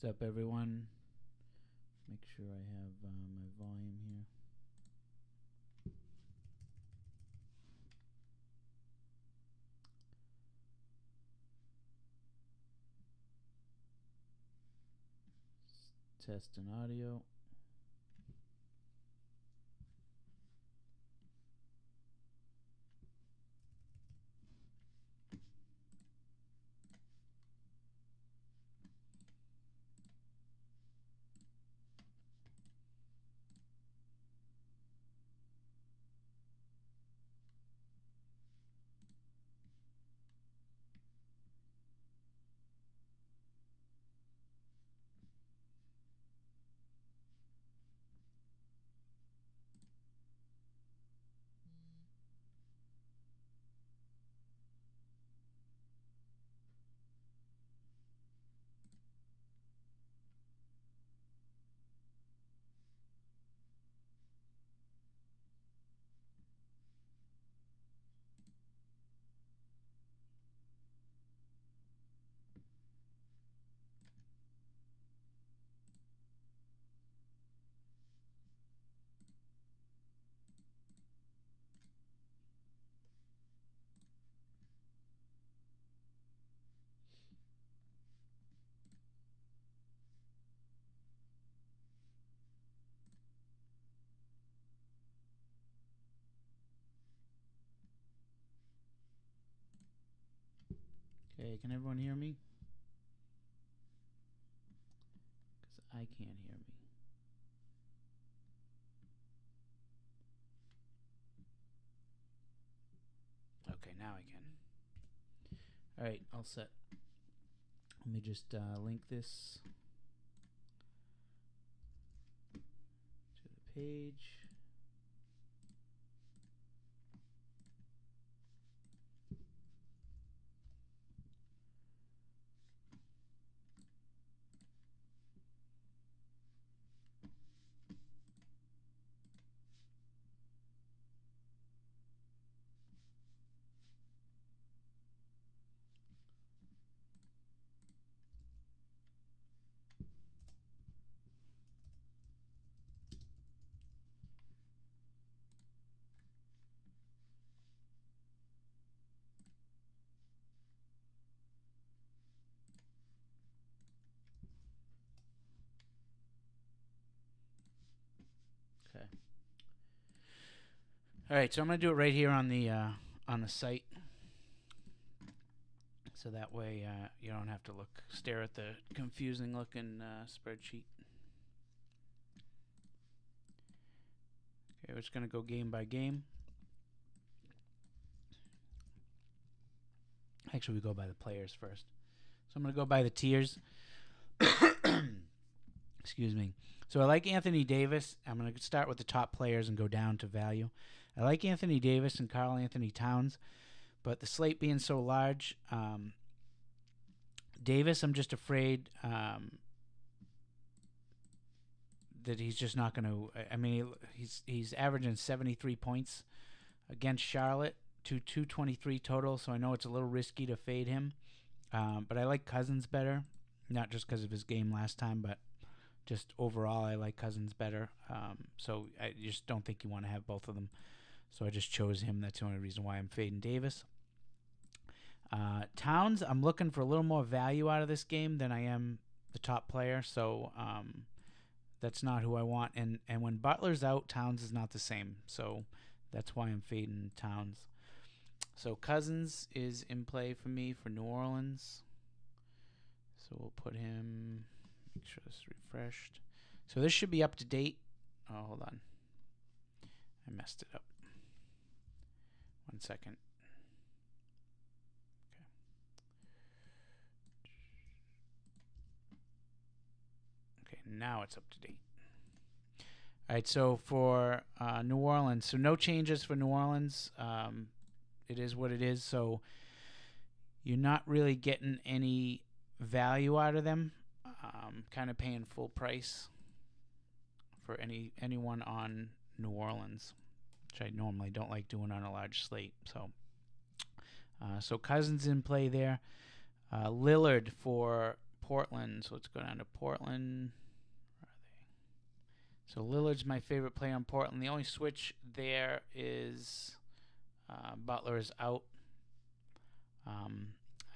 What's up, everyone? Make sure I have my volume here. Testing audio. Okay, can everyone hear me? Because I can't hear me. Okay, now I can. All right, all set. Let me just link this to the page. Okay. All right, so I'm going to do it right here on the site, so that way you don't have to stare at the confusing looking spreadsheet. Okay, we're just going to go game by game. Actually, we go by the players first. So I'm going to go by the tiers. Excuse me. So I like Anthony Davis. I'm going to start with the top players and go down to value. I like Anthony Davis and Karl Anthony Towns, but the slate being so large, Davis, I'm just afraid that he's just not going to. I mean, he's averaging 73 points against Charlotte to 223 total, so I know it's a little risky to fade him. But I like Cousins better, not just because of his game last time, but just overall I like Cousins better. So I just don't think you want to have both of them. So I just chose him. That's the only reason why I'm fading Davis. Towns, I'm looking for a little more value out of this game than I am the top player. So that's not who I want. And when Butler's out, Towns is not the same. So that's why I'm fading Towns. So Cousins is in play for me for New Orleans. So we'll put him, make sure this is refreshed. So this should be up to date. Oh, hold on. I messed it up. 1 second. Okay. Okay, now it's up to date. All right, so for New Orleans, so no changes for New Orleans. It is what it is. So you're not really getting any value out of them. Kind of paying full price for anyone on New Orleans, which I normally don't like doing on a large slate. So Cousins in play there. Lillard for Portland. So let's go down to Portland. Where are they? So Lillard's my favorite player on Portland. The only switch there is Butler is out.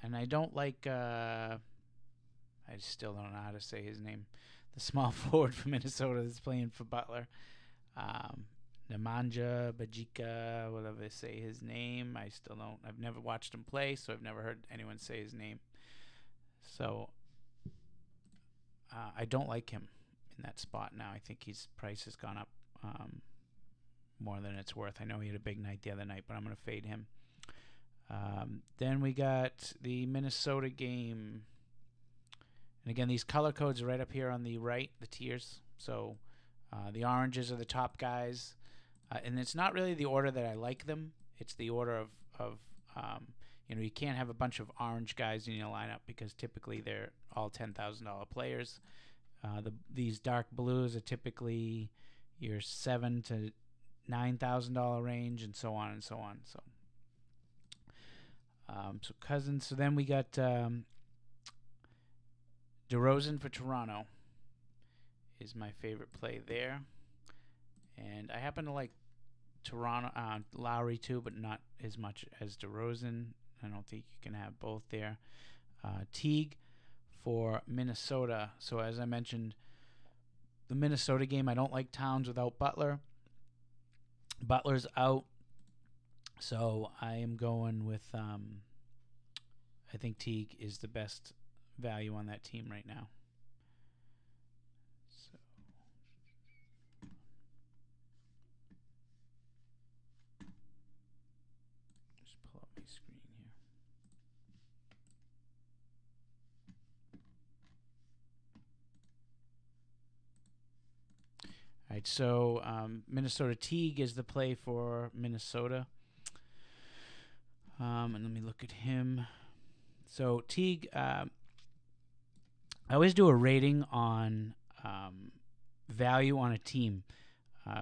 And I don't like, I still don't know how to say his name, the small forward for Minnesota that's playing for Butler. Nemanja Bajika, whatever they say his name. I still don't. I've never watched him play, so I've never heard anyone say his name. So I don't like him in that spot now. I think his price has gone up more than it's worth. I know he had a big night the other night, but I'm going to fade him. Then we got the Minnesota game. And again, these color codes are right up here on the right, the tiers. So the oranges are the top guys. And it's not really the order that I like them. It's the order of you can't have a bunch of orange guys in your lineup because typically they're all $10,000 players. These dark blues are typically your $7,000 to $9,000 range, and so on and so on. So Cousins. So then we got DeRozan for Toronto is my favorite play there. And I happen to like Toronto, Lowry too, but not as much as DeRozan. I don't think you can have both there. Teague for Minnesota. So as I mentioned, the Minnesota game, I don't like Towns without Butler. Butler's out. So I am going with, I think Teague is the best value on that team right now. So just pull up my screen here. All right, so Minnesota Teague is the play for Minnesota. And let me look at him. So Teague, I always do a rating on value on a team.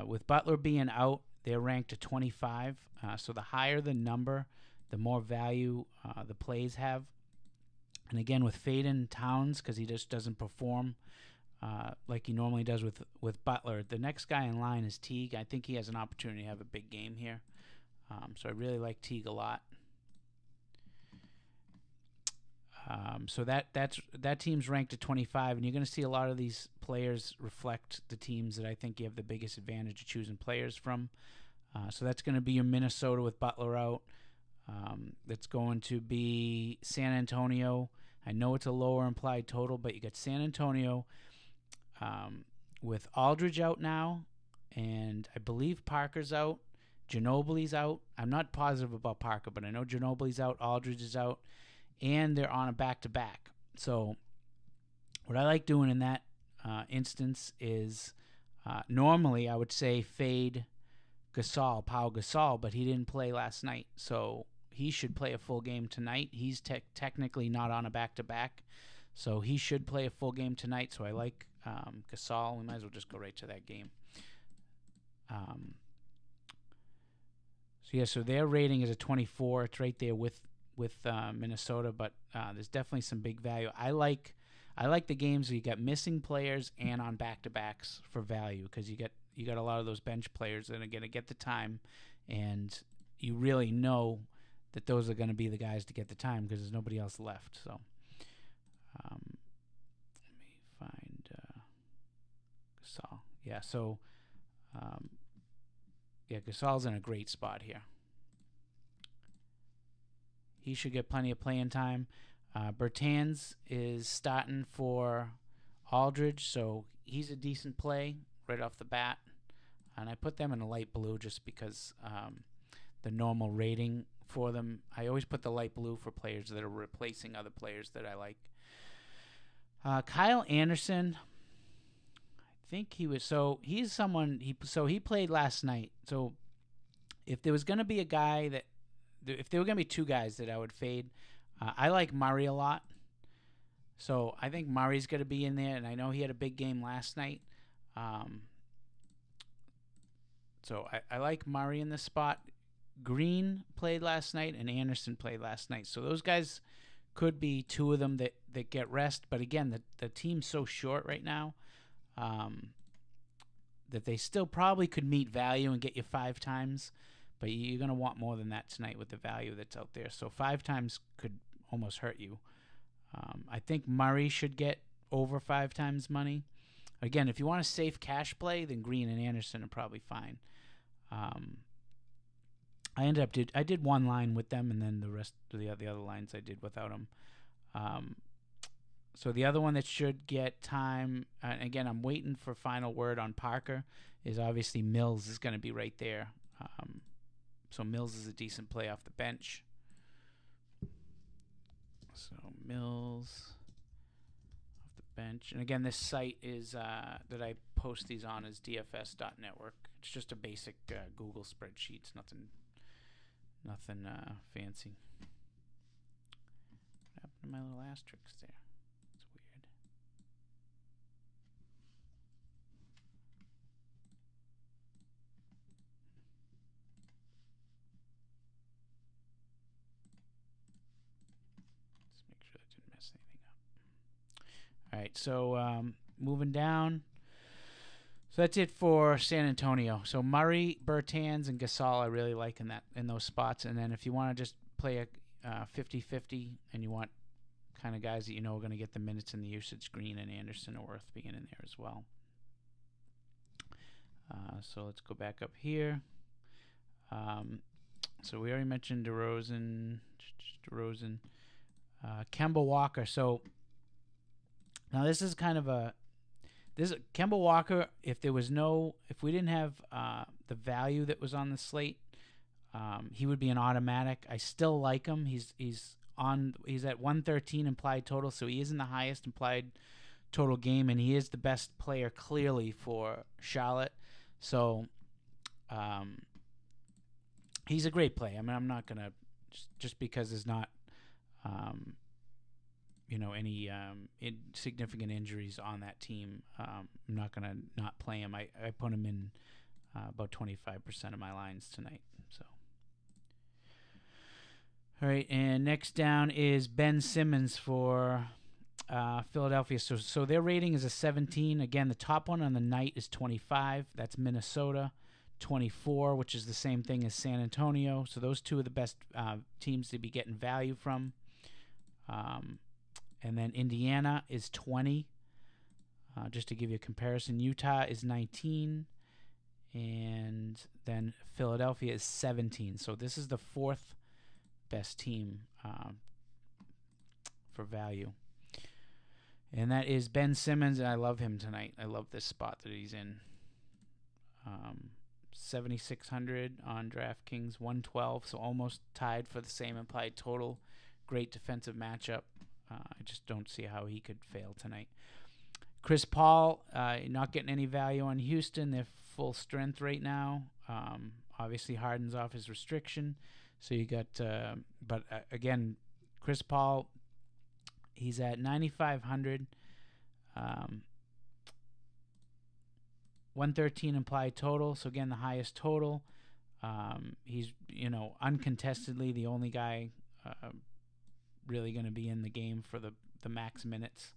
With Butler being out, they're ranked to 25. So the higher the number, the more value the plays have. And again, with fading Towns, because he just doesn't perform like he normally does with Butler, the next guy in line is Teague. I think he has an opportunity to have a big game here. So I really like Teague a lot. So that team's ranked at 25, and you're going to see a lot of these players reflect the teams that I think you have the biggest advantage of choosing players from. So that's going to be your Minnesota with Butler out. That's going to be San Antonio. I know it's a lower implied total, but you got San Antonio with Aldridge out now, and I believe Parker's out. Ginobili's out. I'm not positive about Parker, but I know Ginobili's out. Aldridge is out. And they're on a back-to-back. So what I like doing in that instance is normally I would say fade Pau Gasol, but he didn't play last night. So he should play a full game tonight. He's technically not on a back-to-back, so he should play a full game tonight. So I like Gasol. We might as well just go right to that game. So their rating is a 24. It's right there with Minnesota, but there's definitely some big value. I like the games where you got missing players and on back-to-backs for value, because you got a lot of those bench players that are going to get the time, and you really know that those are going to be the guys to get the time because there's nobody else left. So let me find Gasol. Yeah, so Gasol's in a great spot here. He should get plenty of playing time. Bertans is starting for Aldridge, so he's a decent play right off the bat. And I put them in a light blue just because the normal rating for them, I always put the light blue for players that are replacing other players that I like. Kyle Anderson, I think he's someone, he played last night. So if there was going to be a guy that, if there were going to be two guys that I would fade, I like Murray a lot. So I think Murray's going to be in there, and I know he had a big game last night. So I like Murray in this spot. Green played last night, and Anderson played last night. So those guys could be two of them that get rest. But again, the team's so short right now that they still probably could meet value and get you 5 times. But you're going to want more than that tonight with the value that's out there. So 5 times could almost hurt you. I think Murray should get over 5 times money. Again, if you want a safe cash play, then Green and Anderson are probably fine. I did one line with them, and then the rest of the other lines I did without them. So the other one that should get time, and again, I'm waiting for final word on Parker, is obviously Mills is going to be right there. So Mills is a decent play off the bench. So Mills off the bench. And again, this site is that I post these on is dfs.network. It's just a basic Google spreadsheet. It's nothing fancy. What happened to my little asterisks there? It's weird. Let's make sure I didn't mess anything up. All right, so moving down. So that's it for San Antonio. So Murray, Bertans, and Gasol I really like in those spots. And then if you want to just play a 50-50 and you want kind of guys that you know are going to get the minutes and the usage, Green and Anderson are worth being in there as well. So let's go back up here. So we already mentioned DeRozan. Kemba Walker. So now this is kind of Kemba Walker, if we didn't have the value that was on the slate, he would be an automatic. I still like him. He's at 113 implied total, so he is in the highest implied total game, and he is the best player clearly for Charlotte. So he's a great play. I mean, I'm not gonna just because there's not any significant injuries on that team. I'm not going to not play him. I put him in about 25% of my lines tonight. So, all right, and next down is Ben Simmons for Philadelphia. So their rating is a 17. Again, the top one on the night is 25. That's Minnesota. 24, which is the same thing as San Antonio. So those two are the best teams to be getting value from. And then Indiana is 20, just to give you a comparison. Utah is 19, and then Philadelphia is 17. So this is the 4th best team for value. And that is Ben Simmons, and I love him tonight. I love this spot that he's in. 7,600 on DraftKings, 112, so almost tied for the same implied total. Great defensive matchup. I just don't see how he could fail tonight. Chris Paul, not getting any value on Houston. They're full strength right now. Obviously, Harden's off his restriction. So you got, but again, Chris Paul, he's at 9,500. 113 implied total. So again, the highest total. He's, uncontestedly the only guy really going to be in the game for the max minutes.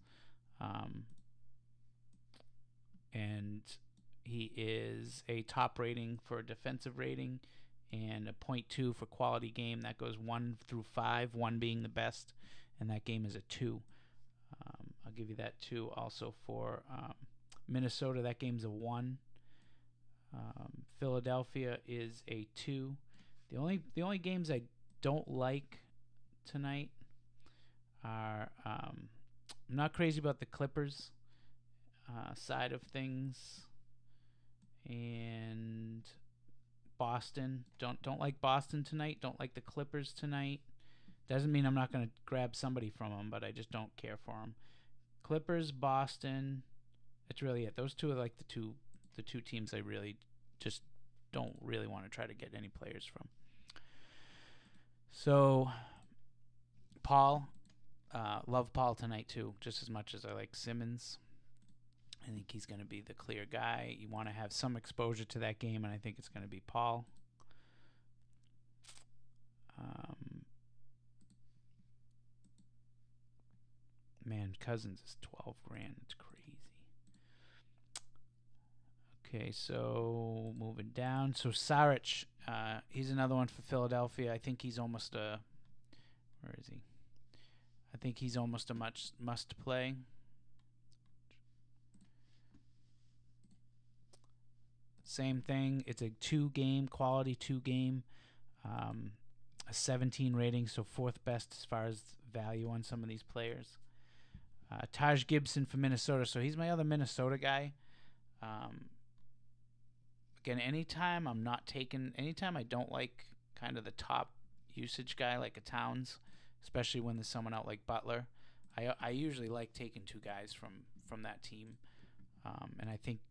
And he is a top rating for defensive rating and a 0.2 for quality game. That goes 1 through 5, 1 being the best, and that game is a 2. I'll give you that 2 also for Minnesota. That game's a 1. Philadelphia is a 2. The only games I don't like tonight are I'm not crazy about the Clippers side of things, and Boston. Don't like Boston tonight. Don't like the Clippers tonight. Doesn't mean I'm not going to grab somebody from them, but I just don't care for them. Clippers, Boston. That's really it. Those two are like the two teams I really just don't really want to try to get any players from. So Paul, love Paul tonight too, just as much as I like Simmons. I think he's going to be the clear guy. You want to have some exposure to that game, and I think it's going to be Paul. and Cousins is 12 grand. It's crazy. Okay, so moving down. So Saric, he's another one for Philadelphia. I think he's almost a. Where is he? I think he's almost a must play. Same thing. It's a quality 2-game, a 17 rating, so 4th best as far as value on some of these players. Taj Gibson for Minnesota. So he's my other Minnesota guy. Again, anytime I don't like kind of the top usage guy like a Towns, especially when there's someone out like Butler, I usually like taking 2 guys from that team, and I think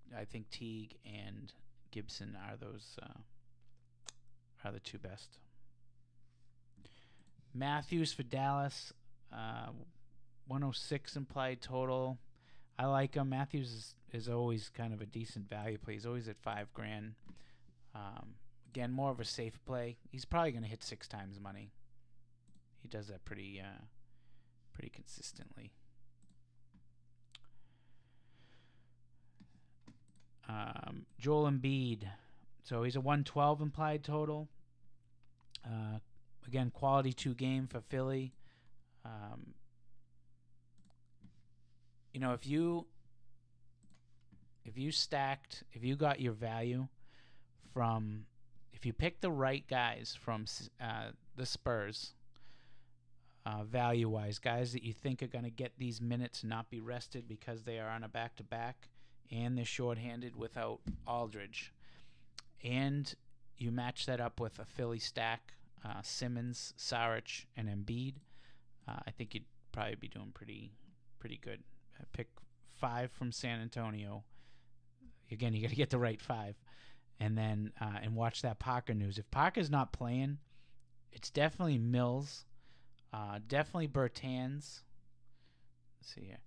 Teague and Gibson are the 2 best. Matthews for Dallas, 106 implied total. I like him. Matthews is always kind of a decent value play. He's always at 5 grand. Again, more of a safe play. He's probably going to hit 6 times money. He does that pretty consistently. Joel Embiid. So he's a 112 implied total. Again, quality 2-game for Philly. If you got your value from, if you pick the right guys from the Spurs, value-wise, guys that you think are going to get these minutes and not be rested because they are on a back-to-back and they're shorthanded without Aldridge, and you match that up with a Philly stack, Simmons, Saric, and Embiid, I think you'd probably be doing pretty good. Pick 5 from San Antonio. Again, you got to get the right 5, and then and watch that Parker news. If Parker's not playing, it's definitely Mills, definitely Bertans. Let's see here,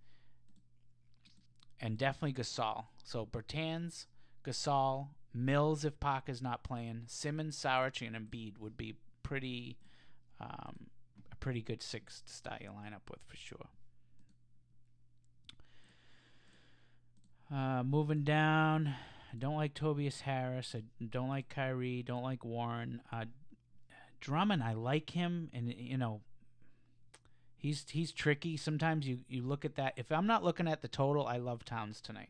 and definitely Gasol. So Bertans, Gasol, Mills if Parker's not playing, Simmons, Saric, and Embiid would be a pretty good 6 to start your lineup with for sure. Moving down, I don't like Tobias Harris. I don't like Kyrie. Don't like Warren. Drummond, I like him, and he's tricky. Sometimes you look at that. If I'm not looking at the total, I love Towns tonight,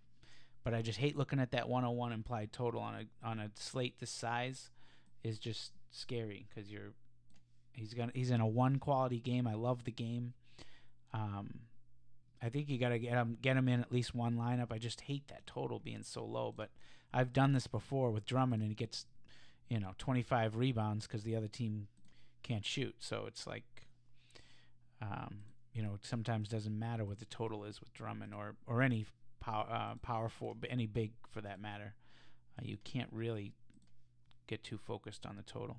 but I just hate looking at that 101 implied total on a slate this size. Is just scary because he's in a 1 quality game. I love the game. I think you got to get him in at least 1 lineup. I just hate that total being so low. But I've done this before with Drummond, and he gets, 25 rebounds because the other team can't shoot. So it's like, it sometimes doesn't matter what the total is with Drummond or any power forward, any big for that matter. You can't really get too focused on the total.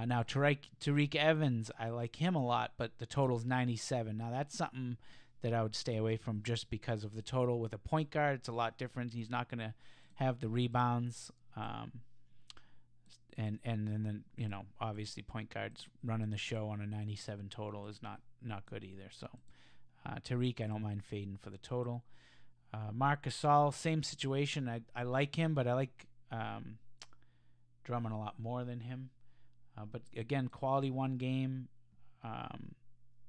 Now, Tariq Evans, I like him a lot, but the total's 97. Now, that's something that I would stay away from just because of the total. With a point guard, it's a lot different. He's not going to have the rebounds. And then, obviously point guards running the show on a 97 total is not good either. So, Tariq, I don't mind fading for the total. Marc Gasol, same situation. I like him, but I like Drummond a lot more than him. But again, quality 1 game.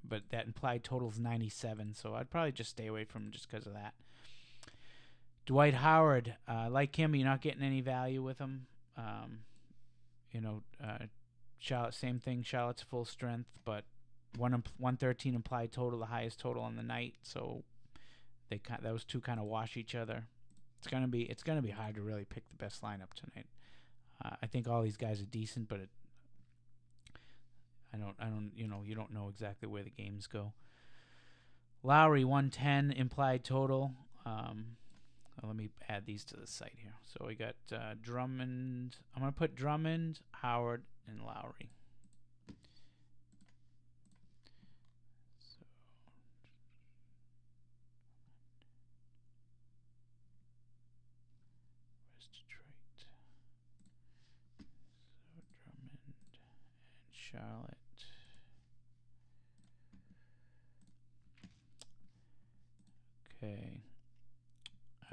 But that implied total is 97, so I'd probably just stay away from him just because of that. Dwight Howard, like him, you're not getting any value with him. Charlotte, same thing. Charlotte's full strength, but 113 implied total, the highest total on the night. So those 2 kind of wash each other. It's gonna be hard to really pick the best lineup tonight. I think all these guys are decent, but you don't know exactly where the games go. Lowry, 110 implied total. Let me add these to the site here. So we got Drummond. I'm going to put Drummond, Howard, and Lowry. So, where's Detroit? So Drummond and Charlotte.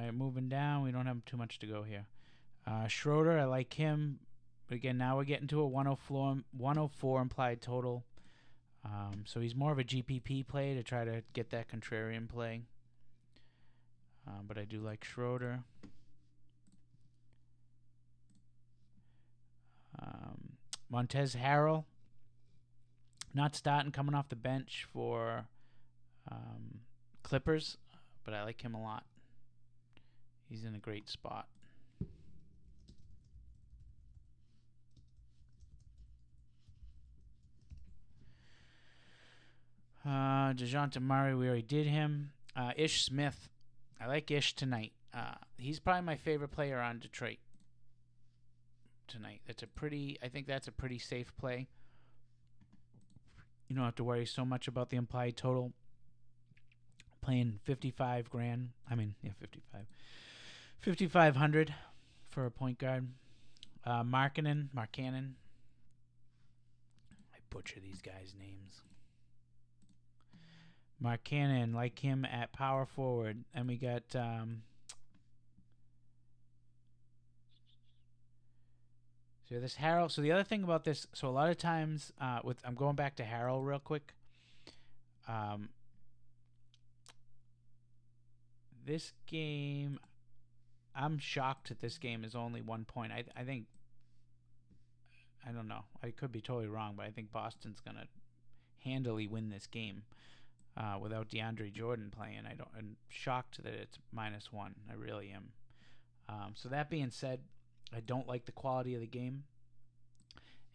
All right, moving down. We don't have too much to go here. Schroeder, I like him. But again, now we're getting to a 104 implied total. So he's more of a GPP play to try to get that contrarian play. But I do like Schroeder. Montez Harrell, not starting, coming off the bench for Clippers, but I like him a lot. He's in a great spot. DeJounte Murray, we already did him. Ish Smith, I like Ish tonight. He's probably my favorite player on Detroit tonight. I think that's a pretty safe play. You don't have to worry so much about the implied total. Playing 55 grand. I mean, yeah, 55. 5,500 for a point guard. Markkanen. I butcher these guys' names. Markkanen, like him at power forward. And we got so this Harrell. So the other thing about this, so a lot of times I'm going back to Harrell real quick. This game, I'm shocked that this game is only 1 point. I think, I don't know. I could be totally wrong, but I think Boston's gonna handily win this game without DeAndre Jordan playing. I'm shocked that it's -1. I really am. So that being said, I don't like the quality of the game,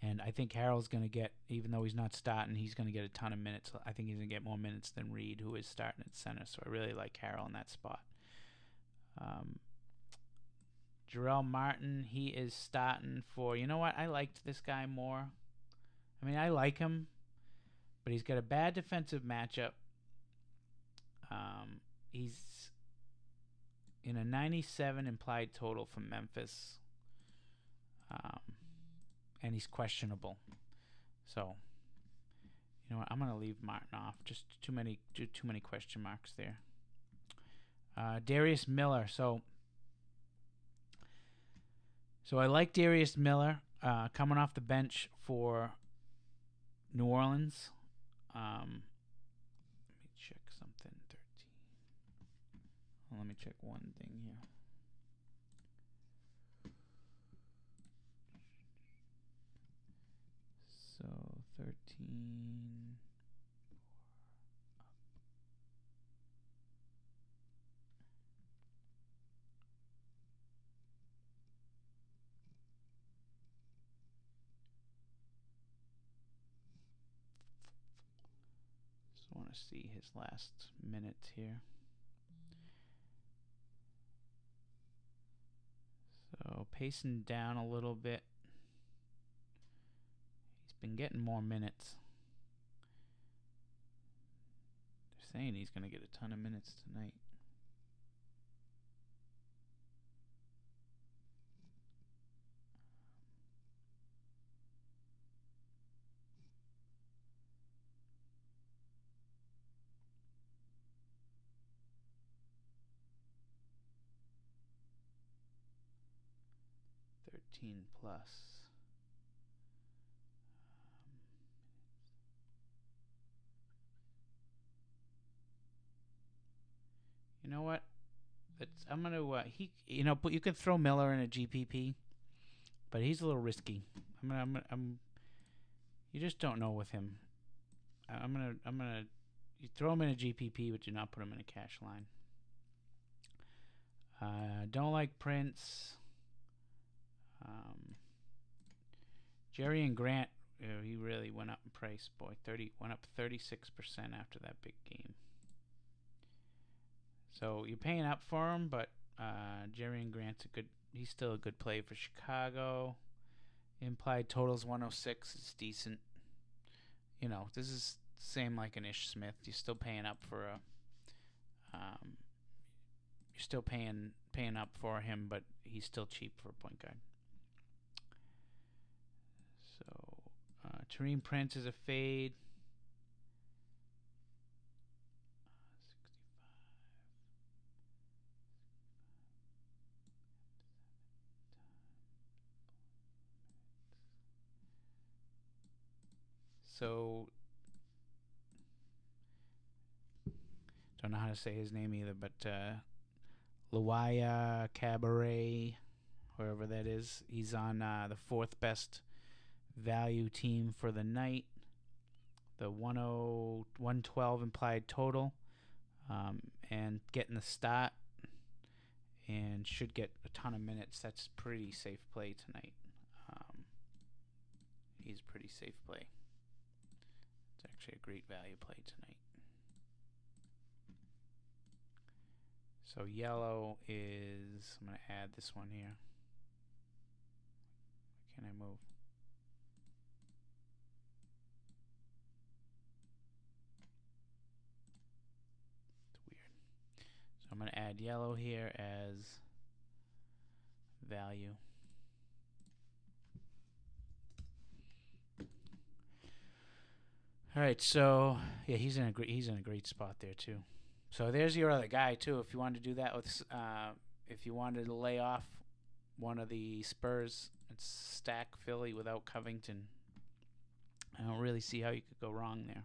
and I think Harrell's gonna get, even though he's not starting, he's gonna get a ton of minutes. I think he's gonna get more minutes than Reed, who is starting at center. So I really like Harrell in that spot. Jarrell Martin, he is starting for, you know what? I liked this guy more. I mean, I like him, but he's got a bad defensive matchup. He's in a 97 implied total from Memphis, and he's questionable. So, you know what? I'm gonna leave Martin off. Just too many question marks there. Darius Miller. So I like Darius Miller coming off the bench for New Orleans. Let me check something. 13. Well, let me check one thing here. So 13. Just want to see his last minutes here. So pacing down a little bit. He's been getting more minutes. They're saying he's going to get a ton of minutes tonight. Plus. You know what? I'm gonna but you can throw Miller in a GPP, but he's a little risky. You just don't know with him. You throw him in a GPP, but do not put him in a cash line. Don't like Prince. Jerry and Grant, he really went up in price, boy. Went up 36% after that big game. So you're paying up for him, but Jerry and Grant's he's still a good play for Chicago. Implied totals 106 is decent. You know, this is the same like an Ish Smith. You're still paying up for you're still paying up for him, but he's still cheap for a point guard. So Tareem Prince is a fade. 65. So don't know how to say his name either, but Luaya Cabaret, wherever that is. He's on the fourth best value team for the night. The 112 implied total, and getting the start, and should get a ton of minutes. That's pretty safe play tonight. He's pretty safe play. It's actually a great value play tonight. So yellow is, I'm going to add this one here. Can I move? It's weird. So I'm going to add yellow here as value. All right, so yeah, he's in a great spot there too. So there's your other guy too. If you wanted to do that with, if you wanted to lay off one of the Spurs and stack Philly without Covington, I don't really see how you could go wrong there.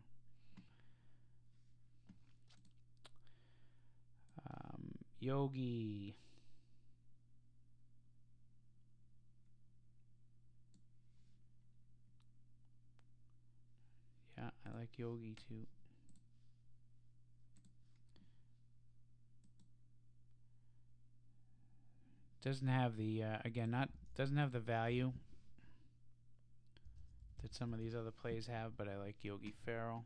Yogi. Yeah, I like Yogi too. Doesn't have the doesn't have the value that some of these other plays have, but I like Yogi Ferrell.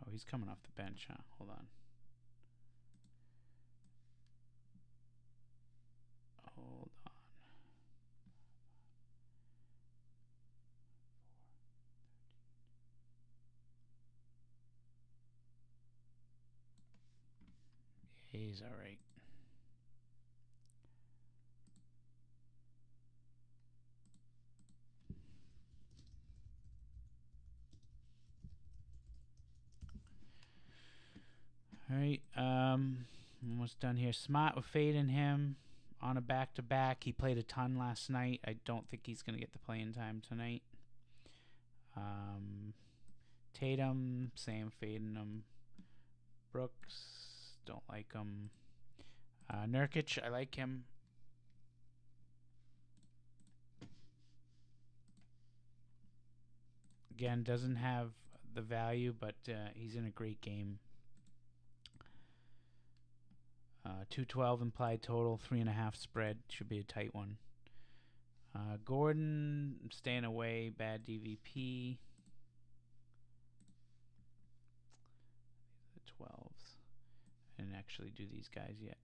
Oh, he's coming off the bench, huh? Hold on. Hold on. He's all right. All right, almost done here. Smart with fading him on a back-to-back. He played a ton last night. I don't think he's going to get the playing time tonight. Tatum, same, fading him. Brooks, don't like him. Nurkic, I like him. Again, doesn't have the value, but he's in a great game. 212 implied total, 3.5 spread. Should be a tight one. Gordon, staying away, bad DVP. The 12s. I didn't actually do these guys yet.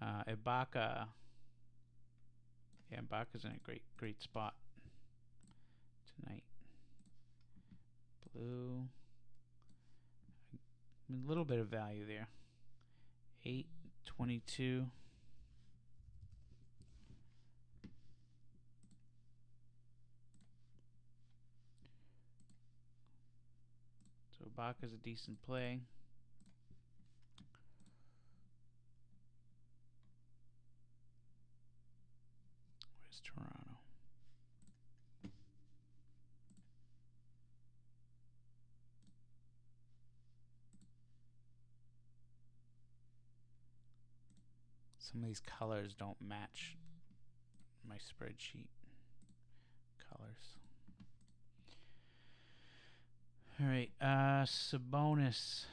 Ibaka. Yeah, Ibaka's in a great spot tonight. Blue. A little bit of value there. 8.22. So Ibaka's a decent play. Where's Toronto? Some of these colors don't match my spreadsheet colors. All right, Sabonis.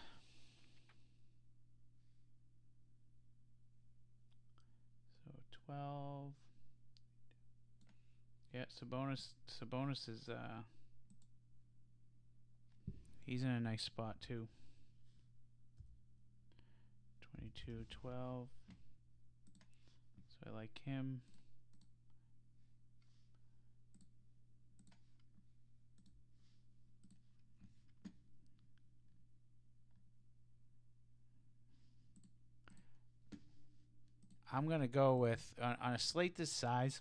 So 12. Yeah, Sabonis is he's in a nice spot too. 22-12. So I like him. I'm going to go with, on a slate this size,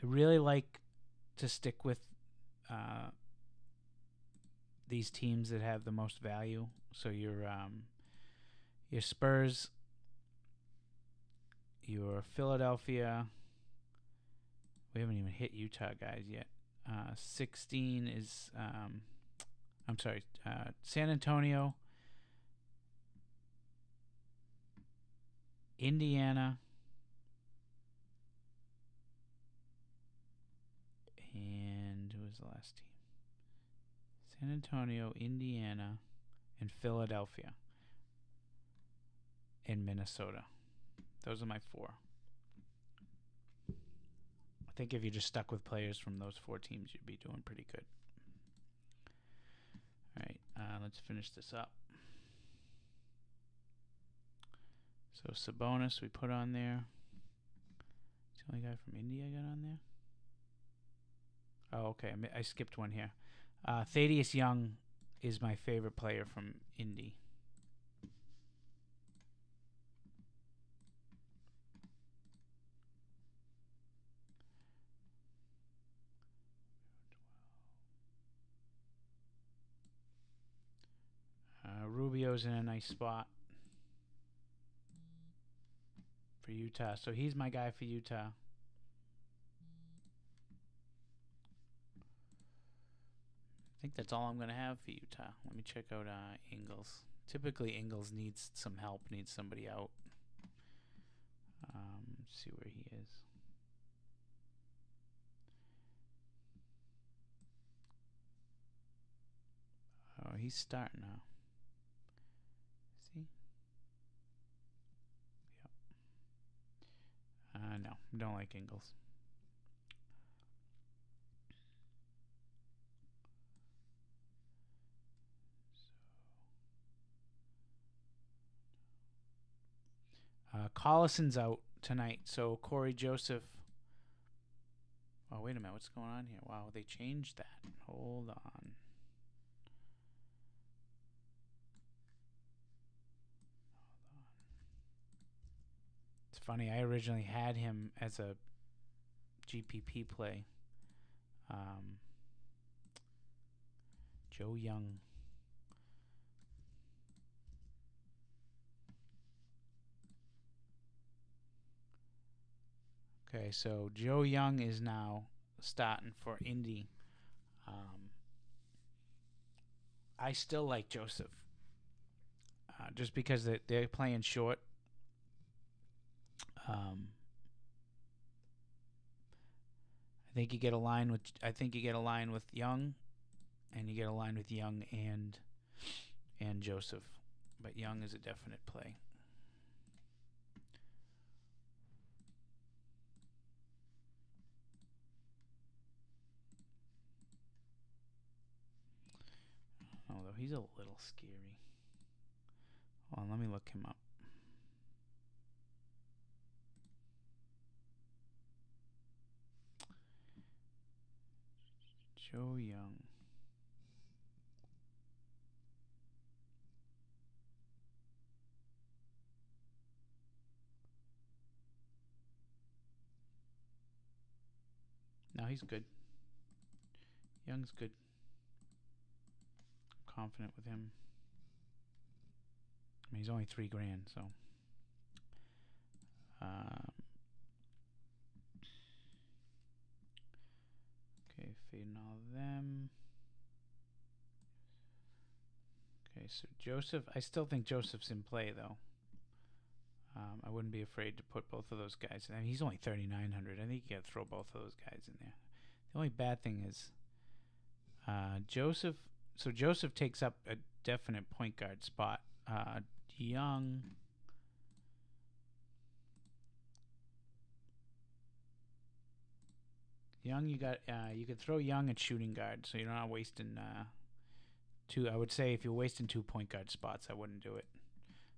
I really like to stick with these teams that have the most value. So your Spurs, your Philadelphia. We haven't even hit Utah guys yet. 16 is, I'm sorry, San Antonio, Indiana, and who was the last team? San Antonio, Indiana, and Philadelphia, and Minnesota. Those are my 4. I think if you just stuck with players from those 4 teams, you'd be doing pretty good. All right, let's finish this up. So Sabonis we put on there. It's the only guy from Indy I got on there. Oh, okay. I skipped one here. Thaddeus Young is my favorite player from Indy. Rubio's in a nice spot for Utah. So he's my guy for Utah. I think that's all I'm going to have for Utah. Let me check out Ingles. Typically, Ingles needs some help, needs somebody out. Let's see where he is. Oh, he's starting now. See? Yep. No, don't like Ingles. Collison's out tonight, so Corey Joseph. Oh, wait a minute. What's going on here? Wow, they changed that. Hold on. It's funny. I originally had him as a GPP play. Joe Young. Okay, so Joe Young is now starting for Indy. I still like Joseph, just because they're playing short. I think you get a line with Young, and you get a line with Young and Joseph, but Young is a definite play. Although he's a little scary. Hold on, let me look him up. Joe Young. No, he's good. Young's good. Confident with him. I mean, he's only $3,000, so. Okay, fading all of them. Okay, so Joseph, I still think Joseph's in play though. I wouldn't be afraid to put both of those guys. I mean, he's only 3,900. I think you got to throw both of those guys in there. The only bad thing is Joseph. So Joseph takes up a definite point guard spot. Young. Young, you could throw Young at shooting guard, so you're not wasting two. I would say if you're wasting 2 point guard spots, I wouldn't do it.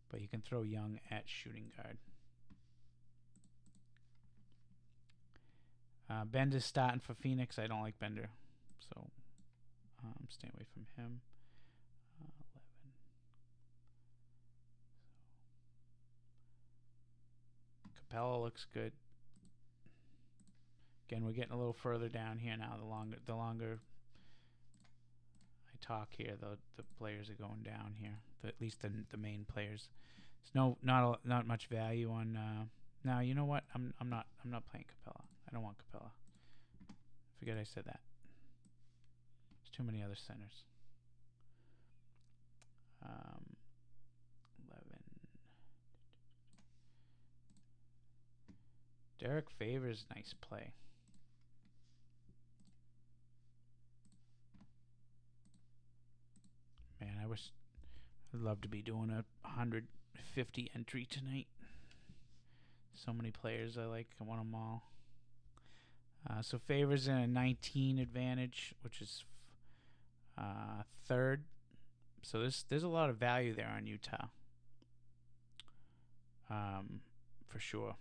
But you can throw Young at shooting guard. Bender's starting for Phoenix. I don't like Bender, so stay away from him. 11. Capella looks good. Again, we're getting a little further down here now. The longer I talk here, the players are going down here. At least the main players. There's not much value on Now you know what? I'm not playing Capella. I don't want Capella. Forget I said that. There's too many other centers. 11. Derek Favors, nice play. Man, I'd love to be doing a 150 entry tonight. So many players I like. I want them all. So Favors in a 19 advantage, which is third. So there's a lot of value there on Utah. For sure.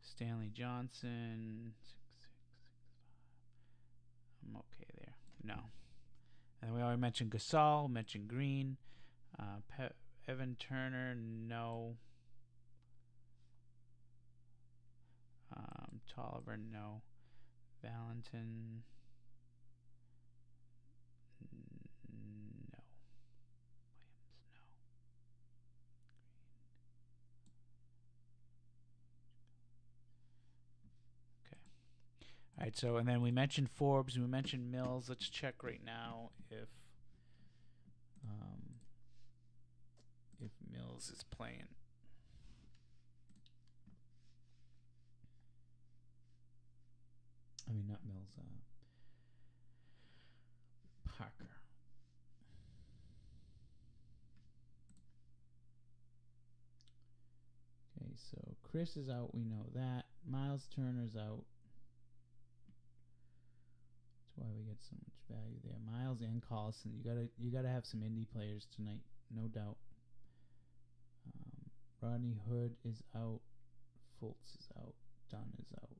Stanley Johnson. 6, 6, 6, 5. I'm okay there. No. And we already mentioned Gasol, mentioned Green. Evan Turner, no. Tolliver, no. Valentin, no. Williams, no. Okay. All right. So, and then we mentioned Forbes. We mentioned Mills. Let's check right now if Mills is playing. I mean, not Mills. Parker. Okay, so Chris is out. We know that. Miles Turner's out. That's why we get so much value there. Miles and Collison. You gotta have some indie players tonight, no doubt. Rodney Hood is out. Fultz is out. Dunn is out.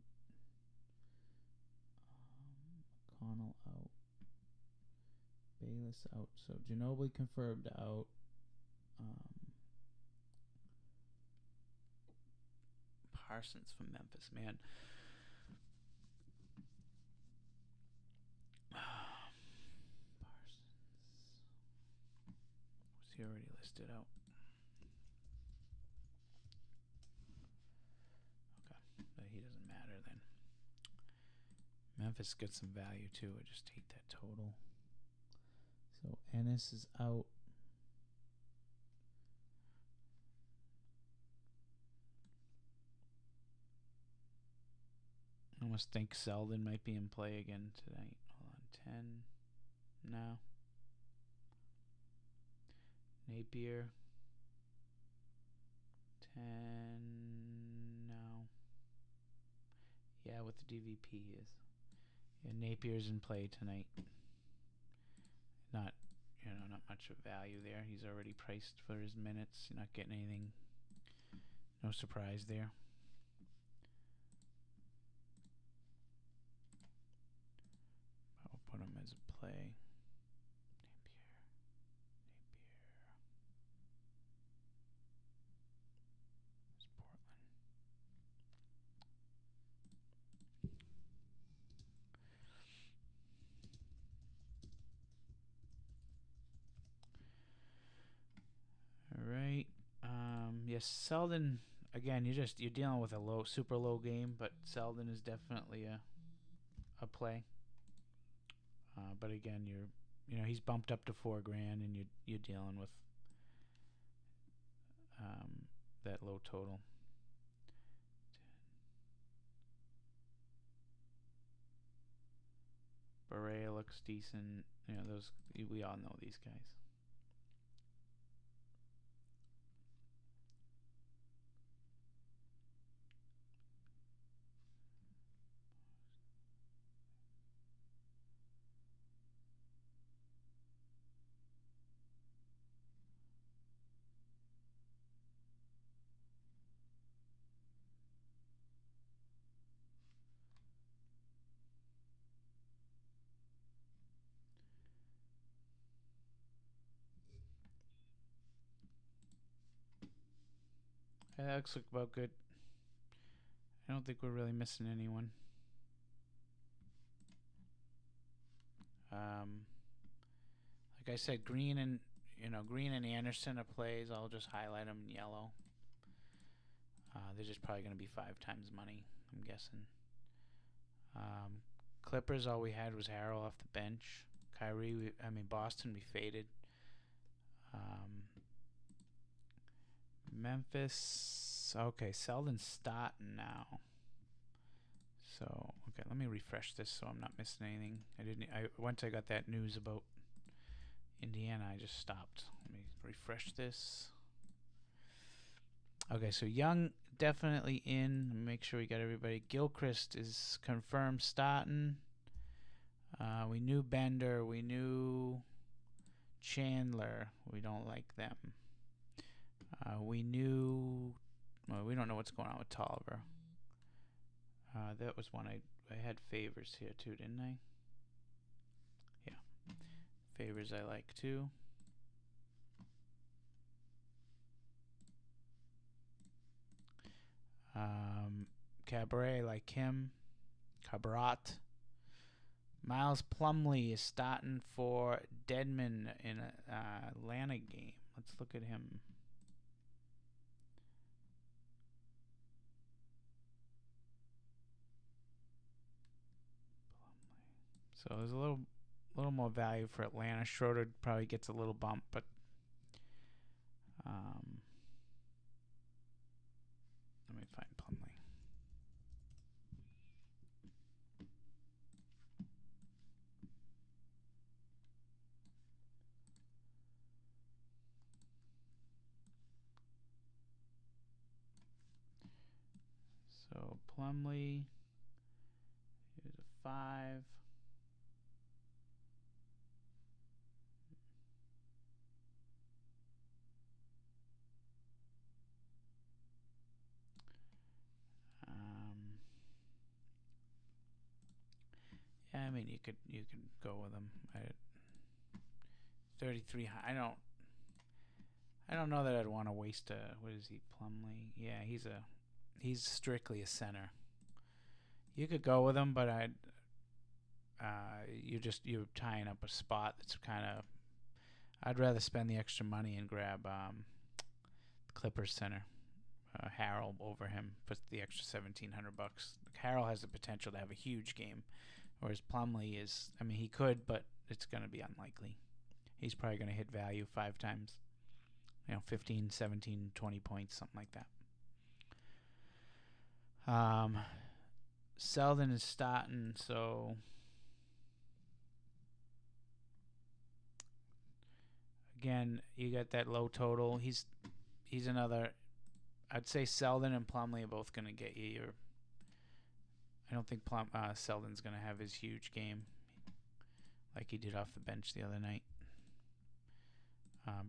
McConnell out. Bayless out. So Ginobili confirmed out. Parsons from Memphis, man. Parsons. Was he already listed out? Okay, but he doesn't matter then. Memphis gets some value too. I just hate that total. So Ennis is out. I almost think Selden might be in play again tonight. Hold on, 10. No. Napier. 10. No. Yeah, with the DVP he is. Yeah, Napier's in play tonight. Not much of value there. He's already priced for his minutes. You're not getting anything. No surprise there. I'll put him as a play. Napier. It's Portland. All right. Yes, Selden. Again, you're dealing with a super low game, but Selden is definitely a play. But again, he's bumped up to $4,000, and you're dealing with that low total. Barea looks decent. We all know these guys. That looks like about good. I don't think we're really missing anyone. Like I said, Green and Green and Anderson are plays. I'll just highlight them in yellow. They're just probably going to be 5 times money, I'm guessing. Clippers, all we had was Harrell off the bench. Kyrie, Boston, we faded. Memphis, okay, Selden's starting now. So, okay, let me refresh this so I'm not missing anything. Once I got that news about Indiana, I just stopped. Let me refresh this. Okay, so Young definitely in. Make sure we got everybody. Gilchrist is confirmed starting. We knew Bender. We knew Chandler. We don't like them. We knew. Well, we don't know what's going on with Tolliver. That was one I had Favors here too, didn't I? Yeah, Favors I like too. Cabaret, I like him. Cabrat. Miles Plumlee is starting for Deadman in an Atlanta game. Let's look at him. So there's a little more value for Atlanta. Schroeder probably gets a little bump, but let me find Plumlee. So Plumlee is a 5. Yeah, you could go with him. 33. I don't know that I'd want to waste a. What is he, Plumlee? Yeah, he's strictly a center. You could go with him, but you're tying up a spot that's kind of. I'd rather spend the extra money and grab Clippers center. Harrell over him, puts the extra $1,700. Harrell has the potential to have a huge game, whereas Plumlee is. He could, but it's going to be unlikely. He's probably going to hit value 5 times. 15, 17, 20 points, something like that. Selden is starting, so again, you got that low total. He's another. I'd say Selden and Plumlee are both going to get you your. I don't think Selden's going to have his huge game like he did off the bench the other night.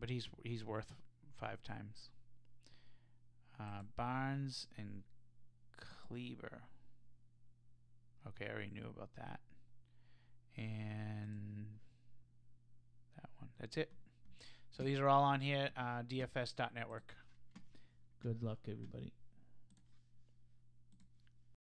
But he's worth 5 times. Barnes and Kleber. Okay, I already knew about that. And that one. That's it. So these are all on here. DFS.network. Good luck, everybody.